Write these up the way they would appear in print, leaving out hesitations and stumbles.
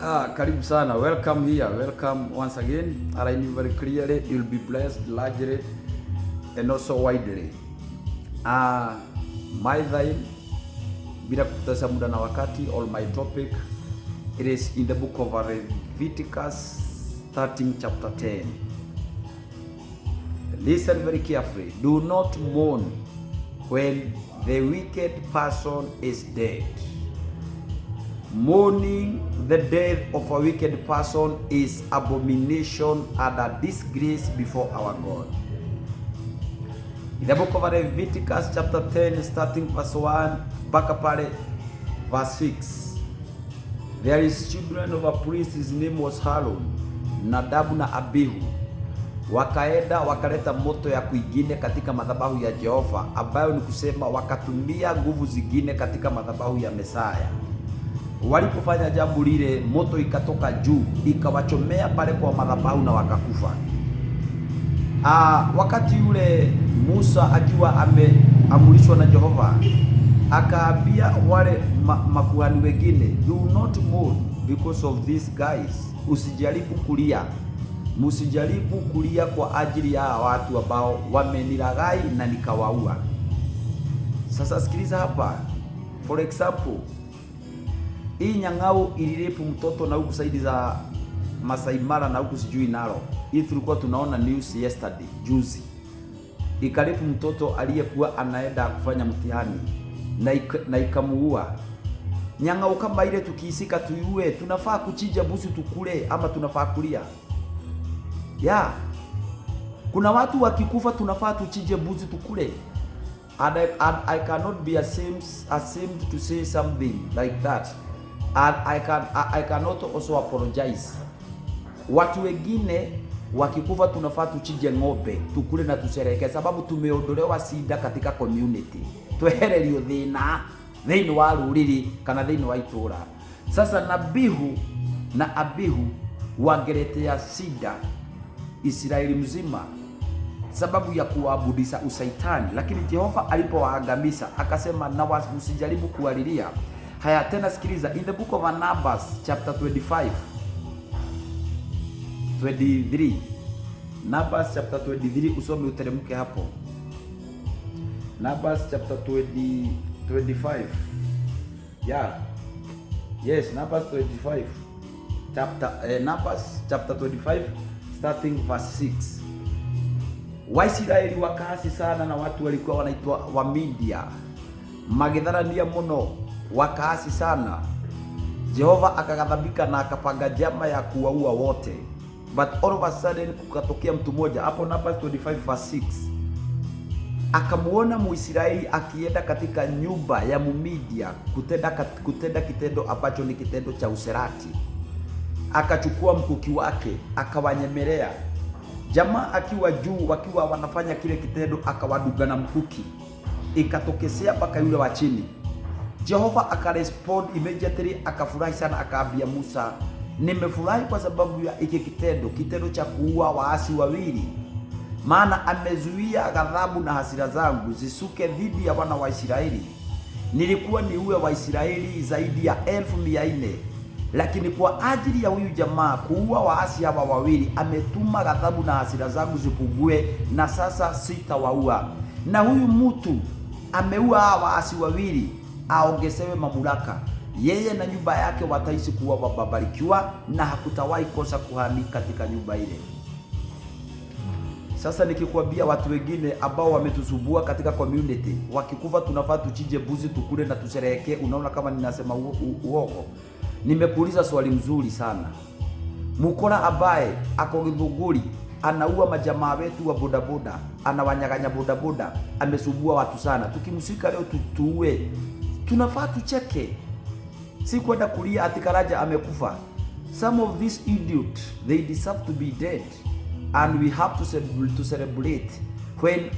Karibu sana. Welcome here. Welcome once again. I knew very clearly you'll be blessed largely and also widely. My thine, bila kupoteza muda na wakati, all my topic, it is in the book of Leviticus, starting chapter 10. Listen very carefully. Do not mourn when the wicked person is dead. Mourning the death of a wicked person is abomination and a disgrace before our God. In the book of Leviticus chapter 10, starting verse 1, back up at verse 6. There is children of a priest, his name was Aaron, Nadabu na Abihu. Wakaenda wakaleta moto ya kuingine katika madhabahu ya Jehova, ambayo ni kusema wakatumia nguvu zingine katika madhabahu ya Mesaya. Walipofanya jambo lile, moto ikatoka juu ikawachomea pale kwa madhabahu na wakakufa. Wakati yule Musa akiwa ameamrishwa na Jehova, akaambia wale makuhani wengine, do not mourn because of these guys. Usijaribu kulia, musijaribu kulia kwa ajili ya watu ambao wamenilaghai na nikawaua. Sasa sikiliza hapa. For example, hii nyang'au ilirepu mtoto na huku saidi za Masai Mara na huku sijui Naro. Hii tulikuwa tunaona news yesterday, juzi. Ikarepu mtoto aliyekuwa anaenda kufanya mtihani na ikamuua. Nyang'au kama ile tukiisika tuiue, tunafaa kuchinja busu tukule ama tunafaa kulia? Kuna watu wakikufa tunafaa tuchinje busu tukule. And I cannot be ashamed to say something like that. And I cannot also apologize. Watu wengine wakikufa tunafaa tuchinje ng'ombe tukule na tusherehekee, sababu tumeondolewa shida katika community, twehererio thĩinĩ wa rũrĩrĩ kana thĩinĩ wa itũra. Sasa Nabihu na Abihu wangeletea shida Israeli mzima sababu ya kuabudisha usaitani, lakini Jehova alipowaangamiza akasema na usijaribu kuwalilia. Haya tena sikiliza, in the book of Numbers chapter 23. Numbers chapter 23, usome uteremke hapo. Numbers chapter 25. Numbers 25. Numbers chapter 25 starting verse 6. Waisraeli wakaasi sana na watu walikuwa wanaitwa Wamidia. Magedharania muno, wakaasi sana. Jehova akaghadhabika na akapanga njama ya kuwaua wote. But all of a sudden kukatokea mtu mmoja hapo Numbers 25 verse 6. Akamuona Muisraeli akienda katika nyumba ya Mumidia kutenda kitendo ambacho ni kitendo cha userati. Akachukua mkuki wake akawanyemelea. Jamaa akiwa juu wakiwa wanafanya kile kitendo akawaduga na mkuki. Ikatokesea mpaka yule wa chini. Jehova akarespond immediately, akafurahi sana, akaambia Musa, nimefurahi kwa sababu ya hiki kitendo cha kuua waasi wawili. Maana amezuia ghadhabu na hasira zangu zisuke dhidi ya wana wa Israeli. Nilikuwa niue Waisraeli zaidi ya 1400, lakini kwa ajili ya huyu jamaa kuua waasi hawa wawili ametuma ghadhabu na hasira zangu zipungue, na sasa sitawaua. Na huyu mtu ameua hawa waasi wawili aongezewe mamlaka. Yeye na nyumba yake wataishi kuwa wabarikiwa na hakutawahi kosa kuhani katika nyumba ile. Sasa nikikwambia watu wengine ambao wametusubua katika community, wakikufa tunafaa tuchinje buzi tukule na tusherehekee, unaona kama ninasema uongo? Nimekuuliza swali mzuri sana. Mukora ambaye ako Githunguri anaua majamaa wetu wa bodaboda, anawanyaganya bodaboda, amesubua watu sana. Tukimshika leo tuue, tunafaa tucheke, si kwenda kulia ati Karaja amekufa. Some of these idiots, they deserve to be dead, and we have to celebrate when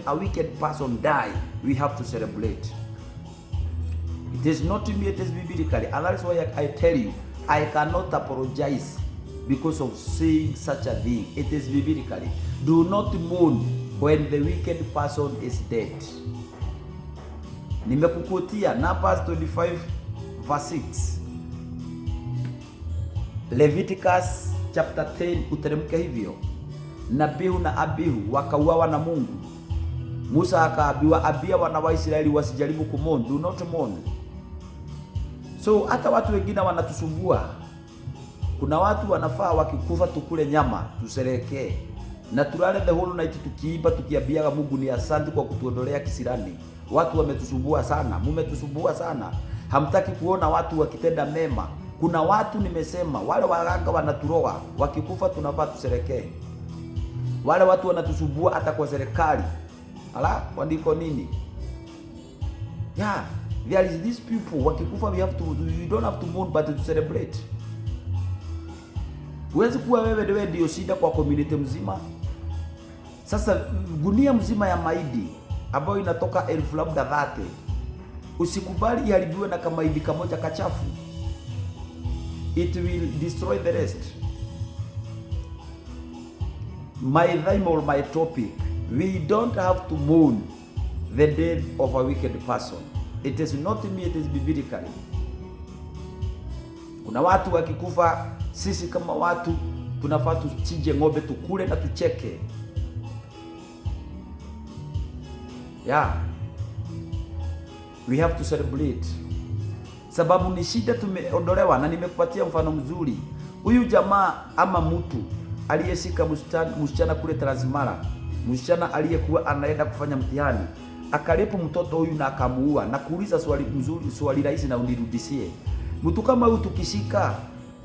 a wicked person die. We have to celebrate. It is not me, it is biblically, and that's why I tell you I cannot apologize because of saying such a thing. It is biblically. Do not mourn when the wicked person is dead. Nimekukutia Numbers 25 verse 6. Leviticus chapter 10 uteremke hivyo. Nabihu na Abihu wakauawa na Mungu. Musa akaambiwa, ambia wana wa Israeli wasijaribu kumon, do not mourn. So hata watu wengine wanatusumbua. Kuna watu wanafaa wakikufa tukule nyama, tuserekee. Na tulale the whole night tukiiba tukiambia Mungu ni asante kwa kutuondolea kisirani. Watu wametusumbua sana, mumetusumbua sana. Hamtaki kuona watu wakitenda mema. Kuna watu nimesema, wale waganga wanaturoga, wakikufa tunafaa tuserekee. Wale watu wanatusumbua hata kwa serikali. Ala, wandiko nini? Yeah, there is these people, wakikufa we don't have to mourn but to celebrate. Huwezi kuwa wewe ndio shida kwa community mzima. Sasa gunia mzima ya maidi ambayo inatoka 1000 labda 30, usikubali iharibiwe na kama hivi kamoja kachafu. It will destroy the rest. My theme or my topic, we don't have to mourn the death of a wicked person. It is not me, it is biblically. Kuna watu wakikufa, sisi kama watu tunafaa tuchinje ng'ombe tukule na tucheke. Yeah. We have to celebrate. Sababu ni shida tumeondolewa, na nimekupatia mfano mzuri. Huyu jamaa ama mtu aliyeshika msichana kule Transmara, msichana aliyekuwa anaenda kufanya mtihani, akalipo mtoto huyu na akamuua. Na kuuliza swali mzuri, swali rahisi na unirudishie. Mtu kama huyu tukishika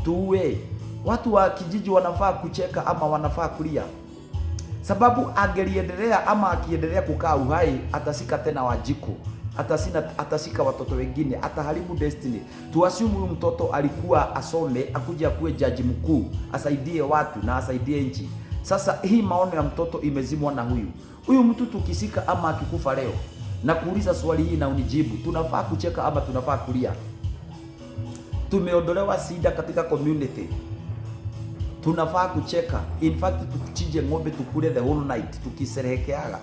tuwe, watu wa kijiji wanafaa kucheka ama wanafaa kulia? Sababu angeliendelea ama akiendelea kukaa uhai, atasika tena wajiko, atasika watoto wengine, ataharibu destiny. Tuassume huyu mtoto alikuwa asome, akuje akuwe jaji mkuu, asaidie watu na asaidie nchi. Sasa hii maono ya mtoto imezimwa na huyu mtu tukisika ama akikufa leo, na kuuliza swali hii na unijibu, tunafaa kucheka ama tunafaa kulia? Tumeondolewa shida katika community, tunafaa kucheka. In fact tukuchinje ng'ombe tukule the whole night tukiserehekeaga.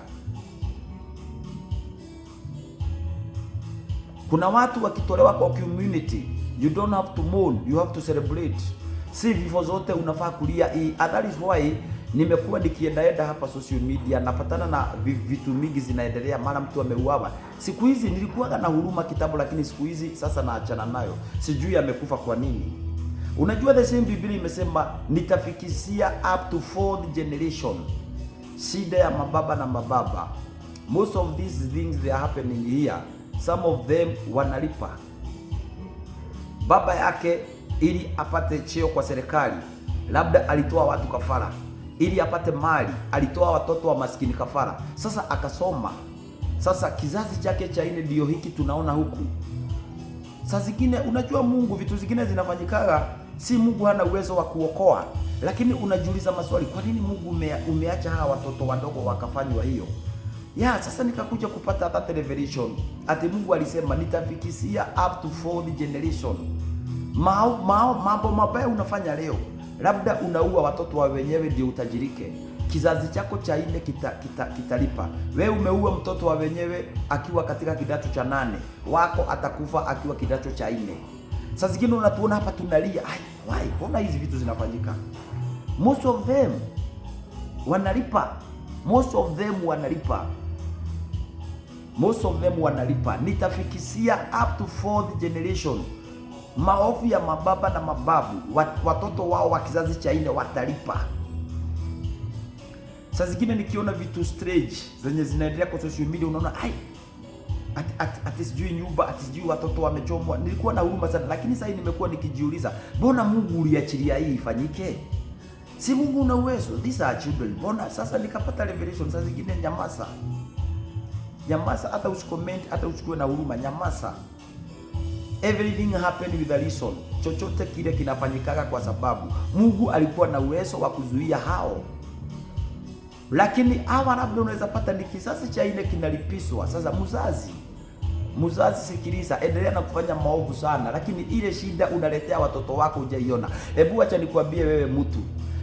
Kuna watu wakitolewa kwa community, you don't have to mourn, you have to celebrate. Si vifo zote unafaa kulia. That is why nimekuwa nikiendaenda hapa social media, napatana na vitu mingi zinaendelea, mara mtu ameuawa. Siku hizi nilikuwa na huruma kitambo, lakini siku hizi sasa naachana nayo. Sijui amekufa kwa nini. Unajua the same Biblia imesema nitafikisia up to 4th generation. Shida ya mababa na mababa. Most of these things they are happening here. Some of them wanalipa. Baba yake ili apate cheo kwa serikali, labda alitoa watu kafara. Ili apate mali, alitoa watoto wa maskini kafara. Sasa akasoma. Sasa kizazi chake cha nne ndio hiki tunaona huku. Sasa zingine, unajua Mungu vitu zingine zinafanyikaga, si Mungu hana uwezo wa kuokoa, lakini unajiuliza maswali, kwa nini Mungu umeacha hawa watoto wadogo wakafanywa hiyo? Sasa nikakuja kupata that revelation. Ati Mungu alisema nitafikisia up to 4th generation. Mambo mabaya unafanya leo, labda unaua watoto wa wenyewe ndio utajirike. Kizazi chako cha nne kitalipa. Wewe umeua mtoto wa wenyewe akiwa katika kidato cha 8, wako atakufa akiwa kidato cha 4. Sasa zingine unatuona hapa tunalia, why? Mbona hizi vitu zinafanyika? Most of them wanalipa. Nitafikisia up to 4th generation. Maovu ya mababa na mababu, watoto wao wa kizazi cha 4 watalipa. Sasa zingine nikiona vitu strange zenye zinaendelea kwa social media, unaona ati sijui nyumba, ati sijui watoto wamechomwa. Nilikuwa na huruma sana, lakini sasa nimekuwa nikijiuliza, mbona Mungu uliachilia hii ifanyike? Si Mungu una uwezo, these are children. Mbona sasa nikapata revelation? Sasa zingine nyamaza, hata usicomment, hata uchukue na huruma, nyamaza. Everything happened with a reason. Chochote kile kinafanyikaga kwa sababu Mungu alikuwa na uwezo wa kuzuia hao. Lakini hawa labda unaweza pata ni kizazi cha 4 kinalipiswa. Sasa mzazi sikiliza, endelea na kufanya maovu sana, lakini ile shida unaletea watoto wako hujaiona. Hebu acha nikwambie wewe mtu,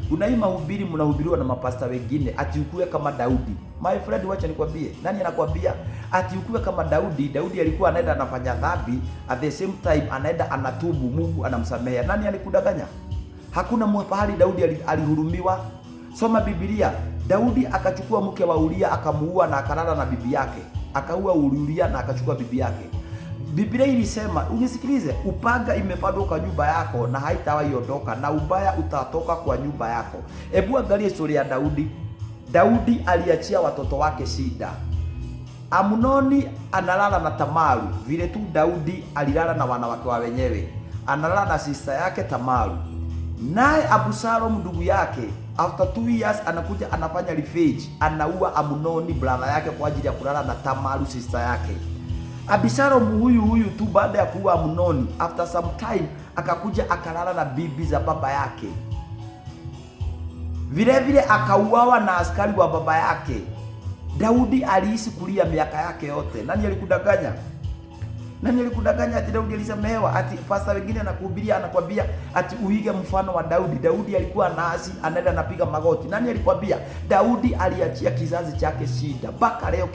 kuna hii mahubiri mnahubiriwa na mapasta wengine ati ukue kama Daudi. My friend, wacha nikwambie, nani anakuambia ati ukue kama Daudi? Daudi alikuwa anaenda anafanya dhambi, at the same time anaenda anatubu, Mungu anamsamehe. Nani alikudanganya? Hakuna mahali Daudi alihurumiwa. Soma Biblia. Daudi akachukua mke wa Uria akamuua na akalala na bibi yake. Akaua Uria na akachukua bibi yake. Biblia ilisema, unisikilize, upanga imepandwa kwa nyumba yako na haitawahi ondoka, na ubaya utatoka kwa nyumba yako. Hebu angalia historia ya Daudi. Daudi aliachia watoto wake shida. Amnoni analala na Tamaru, vile tu Daudi alilala na wanawake wa wenyewe. Analala na sister yake Tamaru. Naye Absalom ndugu yake after 2 years anakuja anafanya revenge, anaua Amnoni brother yake kwa ajili ya kulala na Tamaru sister yake. Absalom huyu tu baada ya kuua Amnoni, after some time akakuja akalala na bibi za baba yake. Vile vile akauawa na askari wa baba yake. Daudi aliishi kulia miaka yake yote. Nani alikudanganya? Nani alikudanganya ati Daudi alisamehewa? Ati pastor wengine anakuhubiria anakwambia ati uige mfano wa Daudi. Daudi alikuwa nasi, anaenda anapiga magoti. Nani alikwambia? Daudi aliachia kizazi chake shida. Mpaka leo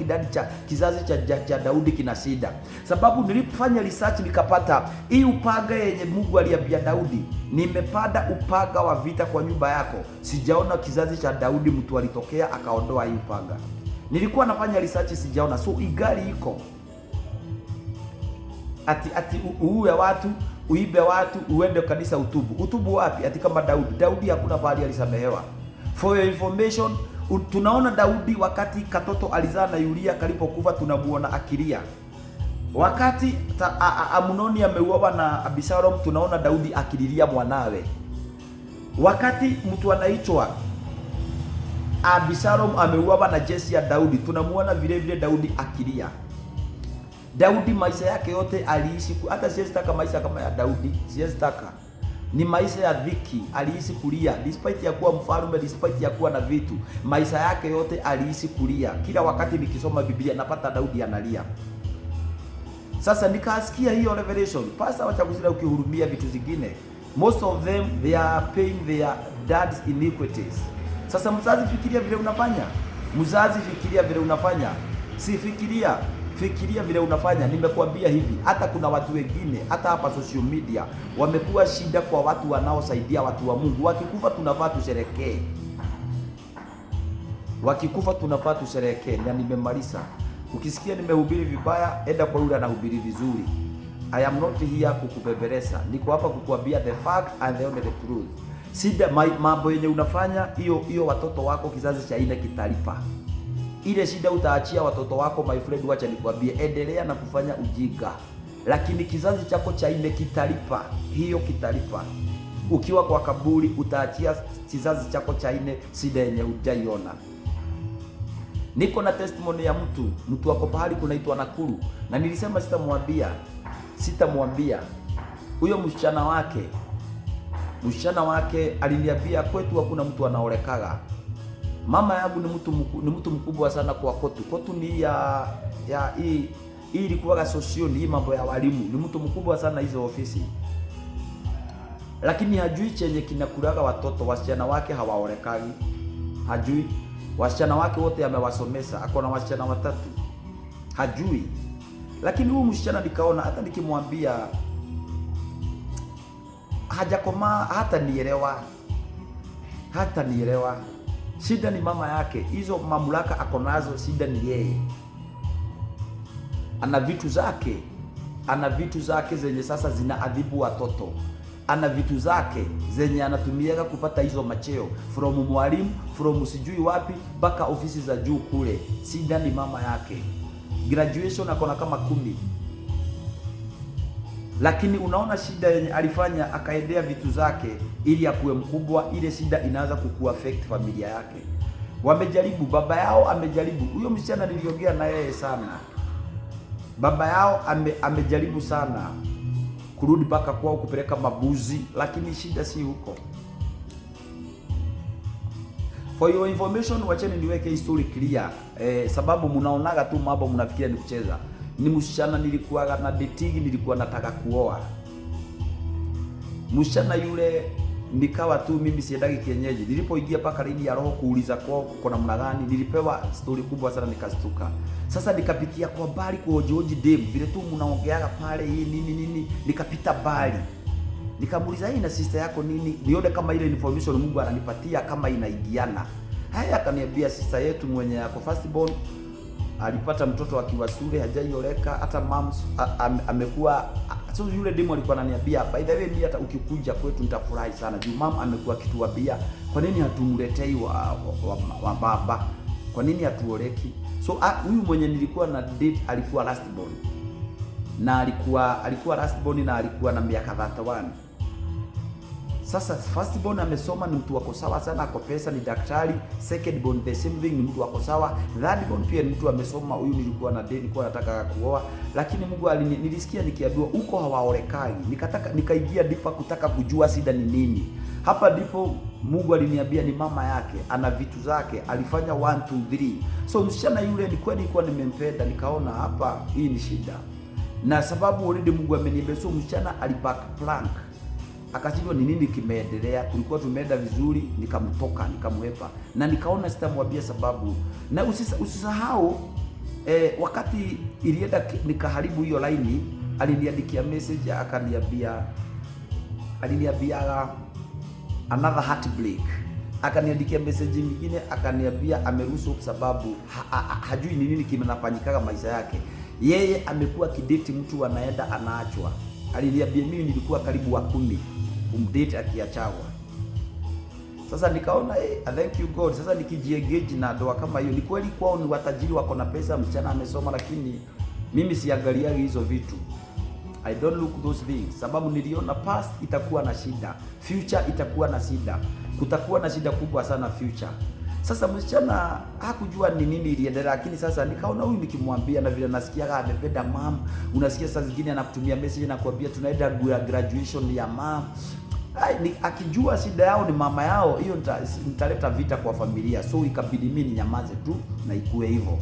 kizazi cha Daudi kina shida. Sababu nilipofanya research nikapata hii upanga yenye Mungu aliambia Daudi, nimepanda upanga wa vita kwa nyumba yako. Sijaona kizazi cha Daudi mtu alitokea akaondoa hii upanga. Nilikuwa nafanya research sijaona. So igali iko ati uue watu, uibe watu, uende kanisa utubu. Utubu wapi? Ati kama Daudi. Daudi hakuna bali alisamehewa. For your information, tunaona Daudi wakati katoto alizaa na Uria kalipokufa tunamuona akilia. Wakati Amnoni ameuawa na Absalom tunaona Daudi akililia mwanawe. Wakati mtu anaitwa Absalom ameuawa na jeshi ya Daudi tunamuona vile vile Daudi akilia. Daudi maisha yake yote aliishi, hata siwezi taka maisha kama ya Daudi, siwezi taka. Ni maisha ya dhiki, aliishi kulia, despite ya kuwa mfalme, despite ya kuwa na vitu, maisha yake yote aliishi kulia. Kila wakati nikisoma Biblia napata Daudi analia. Sasa nikasikia hiyo revelation, pastor wacha kusida ukihurumia vitu zingine. Most of them they are paying their dad's iniquities. Sasa mzazi fikiria vile unafanya. Mzazi fikiria vile unafanya. Si fikiria vile unafanya. Nimekuambia hivi, hata kuna watu wengine hata hapa social media wamekuwa shida kwa watu wanaosaidia watu wa Mungu. Wakikufa tunafaa tusherekee. Wakikufa tunafaa tusherekee. Na nimemaliza. Ukisikia nimehubiri vibaya, enda kwa yule anahubiri vizuri. I am not here kukubeberesa. Niko hapa kukuambia the fact and the only the truth. Sida mambo yenye unafanya hiyo watoto wako kizazi cha 4 kitalipa. Ile shida utaachia watoto wako, my friend, wacha nikwambie, endelea na kufanya ujinga. Lakini kizazi chako cha 4 kitalipa. Hiyo kitalipa. Ukiwa kwa kaburi utaachia kizazi chako cha 4 shida yenye hujaiona. Niko na testimony ya mtu wako pahali kunaitwa Nakuru, na nilisema sitamwambia. Huyo msichana wake aliniambia kwetu hakuna mtu anaolekaga. Mama yangu ni mtu mkubwa sana kwa kotu. Kotu ni ya hii ilikuwa social, hii mambo ya walimu. Ni mtu mkubwa sana hizo ofisi. Lakini hajui chenye kinakulaga watoto, wasichana wake hawaolekagi. Hajui. Wasichana wake wote amewasomesha, ako na wasichana 3. Hajui. Lakini huyu msichana nikaona hata nikimwambia hajakomaa, hata nielewa. Shida ni mama yake. Hizo mamlaka ako nazo, shida ni yeye. Ana vitu zake zenye sasa zinaadhibu watoto. Ana vitu zake zenye anatumiaga kupata hizo macheo, from mwalimu, from sijui wapi mpaka ofisi za juu kule. Shida ni mama yake. Graduation akona kama 10. Lakini unaona shida yenye alifanya, akaendea vitu zake ili akuwe mkubwa. Ile shida inaanza kukuaffect familia yake. Wamejaribu, baba yao amejaribu. Huyo msichana niliongea na yeye sana. Baba yao amejaribu sana kurudi paka kwao kupeleka mabuzi, lakini shida si huko. For your information, wacheni niweke history clear. Sababu mnaonaga tu mambo mnafikiria ni kucheza. Ni msichana nilikuwa na dating, nilikuwa nataka kuoa. Msichana yule nikawa tu mimi siendagi kienyeji. Nilipoingia paka lini ya roho kuuliza kwao kuna namna gani, nilipewa story kubwa sana nikastuka. Sasa nikapitia kwa bali kwa George Dave, vile tu mnaongeaga pale hii nini, nikapita bali. Nikamuuliza hii na sister yako nini, nione kama ile information Mungu ananipatia kama inaingiana. Haya, akaniambia sister yetu mwenye yako firstborn alipata mtoto akiwa shule, hajaioleka, hata moms amekuwa. So yule demo alikuwa ananiambia, by the way, mimi hata ukikuja kwetu nitafurahi sana juu mama amekuwa akituambia kwa nini hatumletei wa baba, kwa nini hatuoleki. So huyu mwenye nilikuwa na date alikuwa lastborn, na alikuwa lastborn na alikuwa na miaka 31. Sasa firstborn amesoma, ni mtu wako sawa sana, ako pesa, ni daktari. Secondborn the same thing, ni mtu wako sawa. Thirdborn pia ni mtu amesoma. Huyu nilikuwa na date, nilikuwa nataka kuoa, lakini Mungu nilisikia nikiambiwa uko hawaolekai. Nikaingia dipa kutaka kujua shida ni nini. Hapa ndipo Mungu aliniambia ni mama yake, ana vitu zake, alifanya 1 2 3. So msichana yule ni kweli nilikuwa nimempenda, nikaona hapa hii ni shida. Na sababu already Mungu ameniambia, so msichana aliback plank. Akashindwa ni nini kimeendelea. Tulikuwa tumeenda vizuri, nikamtoka, nikamwepa, na nikaona sitamwambia sababu. Na usisahau wakati ilienda nikaharibu hiyo line, aliniandikia message, akaniambia another heartbreak. Akaniandikia message nyingine, akaniambia ameruhusu sababu hajui ni nini kimenafanyika maisha yake. Yeye amekuwa kidate mtu anaenda anaachwa. Aliniambia mimi nilikuwa karibu wa 10 kumdate akiachawa. Sasa nikaona thank you God. Sasa nikijiengage na doa kama hiyo, ni kweli kwao ni watajiri, wako na pesa, msichana amesoma, lakini mimi siangalia hizo vitu. I don't look those things, sababu niliona past itakuwa na shida, future itakuwa na shida, kutakuwa na shida kubwa sana future. Sasa msichana hakujua ni nini iliendelea, lakini sasa nikaona huyu nikimwambia, na vile nasikia amependa mom, unasikia saa zingine anakutumia message na kuambia tunaenda graduation ya mom. Akijua shida yao ni mama yao, hiyo nitaleta vita kwa familia. So ikabidi mimi nyamaze tu na ikue hivyo.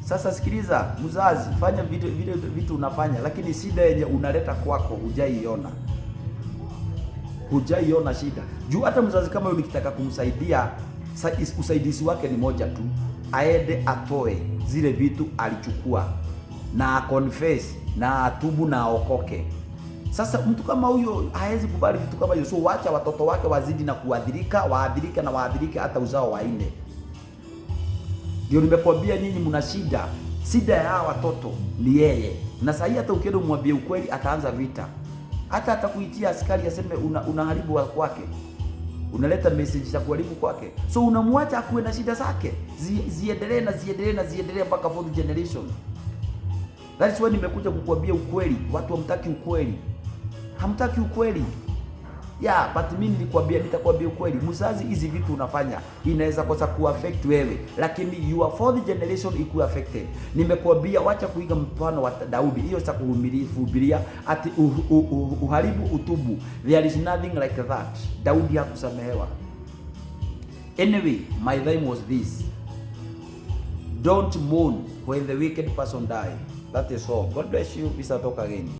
Sasa sikiliza mzazi, fanya vitu unafanya, lakini shida yenye unaleta kwako hujaiona shida. Juu hata mzazi kama yule nikitaka kumsaidia, usaidizi wake ni moja tu, aende atoe zile vitu alichukua na confess na atubu na aokoke. Sasa mtu kama huyo hawezi kubali vitu kama hiyo. So wacha watoto wake wazidi na waadhirike hata uzao wa 4. Ndio nimekwambia nyinyi mna shida. Shida ya watoto ni yeye. Na sasa hata ukienda umwambie ukweli ataanza vita. Hata atakuitia askari aseme unaharibu wa kwake. Unaleta message za kuharibu kwake. So unamwacha akuwe na shida zake. Ziendelee mpaka 4th generation. That is why nimekuja kukuambia ukweli. Watu hamtaki ukweli. Hamtaki ukweli. Yeah, but mimi nitakwambia ukweli. Mzazi, hizi vitu unafanya inaweza kosa kuaffect wewe, lakini your 4th generation iko affected. Nimekuambia wacha kuiga mfano wa Daudi. Hiyo sasa kuhubiria ati uharibu utubu. There is nothing like that. Daudi hakusamehewa. Anyway, my theme was this. Don't mourn when the wicked person die. That is all. God bless you. We shall talk again.